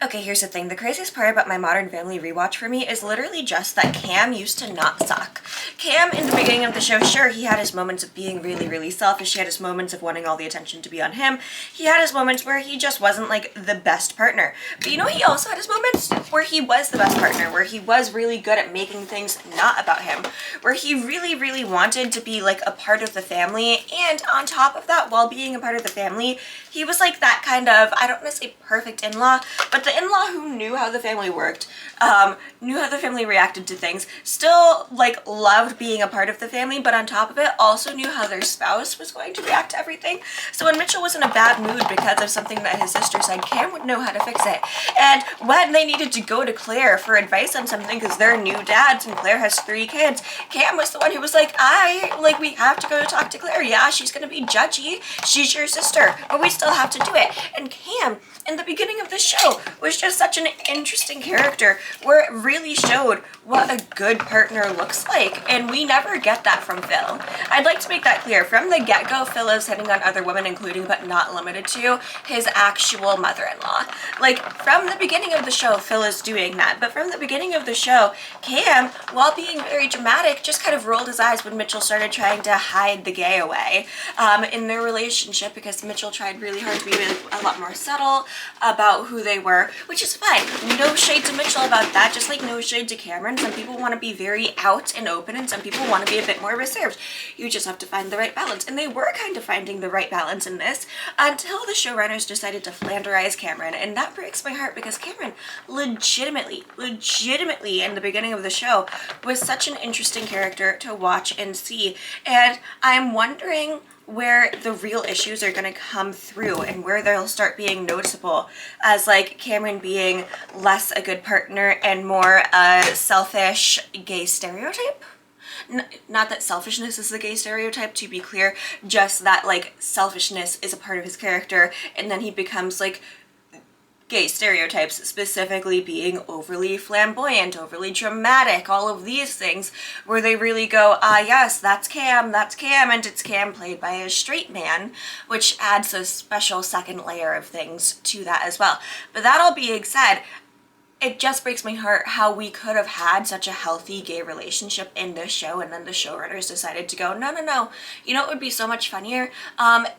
Okay, here's the thing. The craziest part about my Modern Family rewatch for me is literally just that Cam used to not suck. Cam, in the beginning of the show, sure, he had his moments of being really, really selfish. He had his moments of wanting all the attention to be on him. He had his moments where he just wasn't, like, the best partner. But you know, he also had his moments where he was the best partner, where he was really good at making things not about him, where he really, really wanted to be, like, a part of the family. And on top of that, while being a part of the family, he was, like, that kind of, I don't want to say perfect in-law, but the in-law who knew how the family worked, knew how the family reacted to things, still, like, loved being a part of the family, but on top of it, also knew how their spouse was going to react to everything. So when Mitchell was in a bad mood because of something that his sister said, Cam would know how to fix it. And when they needed to go to Claire for advice on something because they're new dads and Claire has 3 kids, Cam was the one who was like, we have to go talk to Claire. Yeah, she's gonna be judgy. She's your sister, but we still have to do it. And Cam, in the beginning of the show, was just such an interesting character where it really showed what a good partner looks like, and we never get that from Phil. I'd like to make that clear. From the get-go, Phil is hitting on other women, including but not limited to his actual mother-in-law. Like, from the beginning of the show, Phil is doing that, but from the beginning of the show, Cam, while being very dramatic, just kind of rolled his eyes when Mitchell started trying to hide the gay away in their relationship, because Mitchell tried really hard to be a lot more subtle about who they were, which is fine. No shade to Mitchell about that, just like no shade to Cameron. Some people want to be very out and open, and some people want to be a bit more reserved. You just have to find the right balance, and they were kind of finding the right balance in this until the showrunners decided to Flanderize Cameron, and that breaks my heart because Cameron legitimately in the beginning of the show was such an interesting character to watch and see, and I'm wondering where the real issues are going to come through and where they'll start being noticeable as, like, Cameron being less a good partner and more a selfish gay stereotype. Not that selfishness is the gay stereotype, to be clear, just that, like, selfishness is a part of his character, and then he becomes, like, gay stereotypes, specifically being overly flamboyant, overly dramatic, all of these things where they really go, yes, that's Cam, and it's Cam played by a straight man, which adds a special second layer of things to that as well. But that all being said, it just breaks my heart how we could have had such a healthy gay relationship in this show, and then the showrunners decided to go, no. You know, it would be so much funnier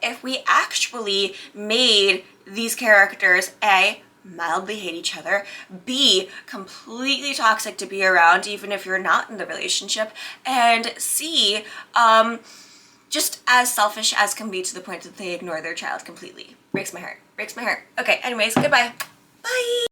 if we actually made these characters, A, mildly hate each other, B, completely toxic to be around even if you're not in the relationship, and C, just as selfish as can be to the point that they ignore their child completely. Breaks my heart. Okay, anyways, goodbye. Bye!